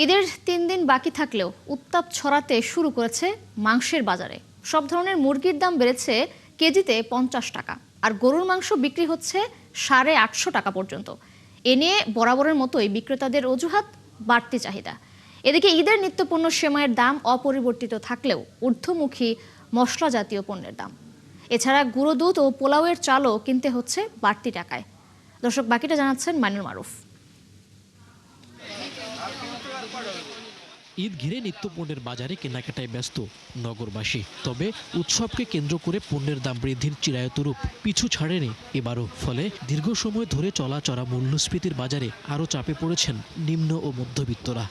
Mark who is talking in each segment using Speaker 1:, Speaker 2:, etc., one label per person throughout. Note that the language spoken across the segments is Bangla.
Speaker 1: ঈদের ৩ দিন বাকি থাকলেও উত্তাপ ছড়াতে শুরু করেছে মাংসের বাজারে। সব ধরনের মুরগির দাম বেড়েছে কেজিতে ৫০ টাকা, আর গরুর মাংস বিক্রি হচ্ছে ৮৫০ টাকা পর্যন্ত। এ নিয়ে বরাবরের মতোই বিক্রেতাদের অজুহাত বাড়তি চাহিদা। এদিকে ঈদের নিত্যপণ্য সেমাইয়ের দাম অপরিবর্তিত থাকলেও ঊর্ধ্বমুখী মশলা জাতীয় পণ্যের দাম। এছাড়া গুঁড়ো দুধ ও পোলাওয়ের চালও কিনতে হচ্ছে বাড়তি টাকায়। দর্শক, বাকিটা জানাচ্ছেন মাইনুল মারুফ।
Speaker 2: ঈদ ঘিরে নিত্যপণ্যের বাজারে কেনাকাটায় ব্যস্ত নগরবাসী। তবে উৎসবকে কেন্দ্র করে পণ্যের দাম বৃদ্ধির চিরায়তরূপ পিছু ছাড়েনি এবারও। ফলে দীর্ঘ সময় ধরে চলা মূল্যস্ফীতির বাজারে আরও চাপে পড়েছেন নিম্ন ও মধ্যবিত্তরা।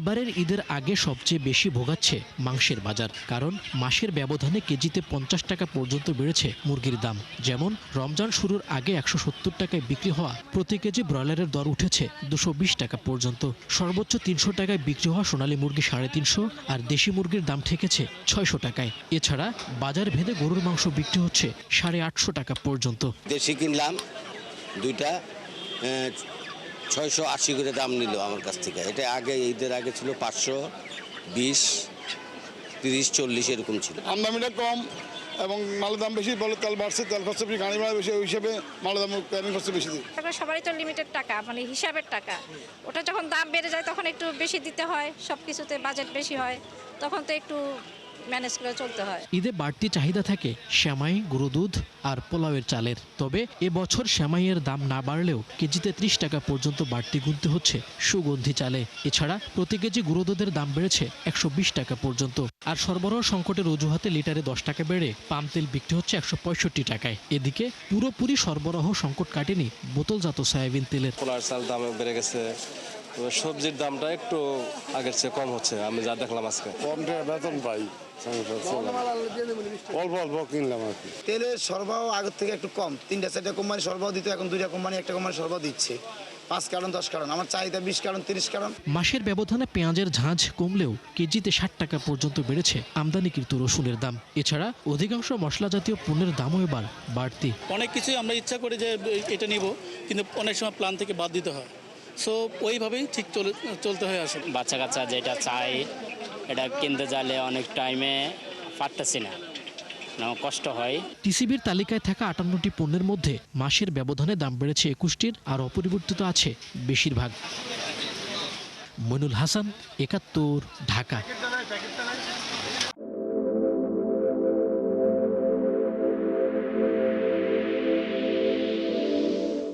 Speaker 2: এবারের ঈদের আগে সবচেয়ে বেশি ভোগাচ্ছে মাংসের বাজার, কারণ মাসের ব্যবধানে কেজিতে ৫০ টাকা পর্যন্ত বেড়েছে মুরগির দাম। যেমন রমজান শুরুর আগে ১৭০ টাকায় বিক্রি হওয়া প্রতি কেজি ব্রয়লারের দর উঠেছে ২২০ টাকা পর্যন্ত। সর্বোচ্চ ৩০০ টাকায় বিক্রি হওয়া সোনালী মুরগি ৩৫০, আর দেশি মুরগির দাম ঠেকেছে ৬০০ টাকায়। এছাড়া বাজার ভেদে গরুর মাংস বিক্রি হচ্ছে ৮৫০ টাকা পর্যন্ত।
Speaker 3: দেশি কিনলাম দুইটা ৬৮০ করে দাম নিল আমার কাছ থেকে। এটা আগে ঈদের আগে ছিল ৫২০, ৩০, ৪০ এরকম ছিল।
Speaker 4: আমদানিটা কম এবং মালের দাম বেশি বলে তেল বাড়ছে, তেল খরচ বেশি, গাড়ি ভাড়া বেশি, ওই হিসেবে মালের দাম ক্যারিং খরচ বেশি দিই।
Speaker 5: সবারই তো লিমিটেড টাকা, মানে হিসাবের টাকা। ওটা যখন দাম বেড়ে যায় তখন একটু বেশি দিতে হয়, সব কিছুতে বাজেট বেশি হয়, তখন তো একটু ম্যানেজ করে চলতে হয়।
Speaker 2: ঈদে বাড়তি চাহিদা থাকে সেমাই, গুঁড়ো দুধ আর পোলাওয়ের চালের। তবে এবছর সেমাইয়ের দাম না বাড়লেও কেজিতে ৩০ টাকা পর্যন্ত বাড়তি গুনতে হচ্ছে সুগন্ধি চালে। এছাড়া প্রতি কেজি গুঁড়ো দুধের দাম বেড়েছে ১২০ টাকা পর্যন্ত। আর সরবরাহ সংকটের অজুহাতে লিটারে ১০ টাকা বেড়ে পাম তেল বিক্রি হচ্ছে ১৬৫ টাকায়। এদিকে পুরোপুরি সরবরাহ সংকট কাটেনি বোতলজাত সয়াবিন তেলের।
Speaker 6: পোলার চাল দাম বেড়ে গেছে, সবজির দামটা একটু আগের চেয়ে কম হচ্ছে। আমি যা দেখলাম আজকে
Speaker 4: কম টাকা বেতন পাই, অল্প অল্প কিনলাম আর কি।
Speaker 7: তেলের সরবরাহ আগের থেকে একটু কম, ৩-৪টা কোম্পানি সরবরাহ দিত, এখন 2টা কোম্পানি, একটা কোম্পানি সরবরাহ দিচ্ছে। 5 কারণ 10 কারণ, আমার চাহিদা 20 কারণ 30 কারণ।
Speaker 2: মাসের ব্যবধানে পেঁয়াজের ঝাঁঝ কমলেও কেজিতে ৬০ টাকা পর্যন্ত বেড়েছে আমদানিকৃত রসুনের দাম। এছাড়া অধিকাংশ মশলা জাতীয় পণ্যের দামও এবার বাড়তি।
Speaker 8: অনেক কিছুই আমরা ইচ্ছা করি যে এটা নিব, কিন্তু অনেক সময় প্ল্যান থেকে বাদ দিতে হয়। সো ওইভাবেই ঠিক চলতে হয় আসলে।
Speaker 9: বাচ্চা কাচ্চা যেটা চাই এটা কিনতে চাইলে অনেক টাইমে পারতেছি না, কষ্ট হয়।
Speaker 2: টিসিবির তালিকায় থাকা ৫৮টি পণ্যের মধ্যে মাসের ব্যবধানে দাম বেড়েছে ২১টির, আর অপরিবর্তিত আছে বেশিরভাগ। মইনুল হাসান, ৭১, ঢাকা।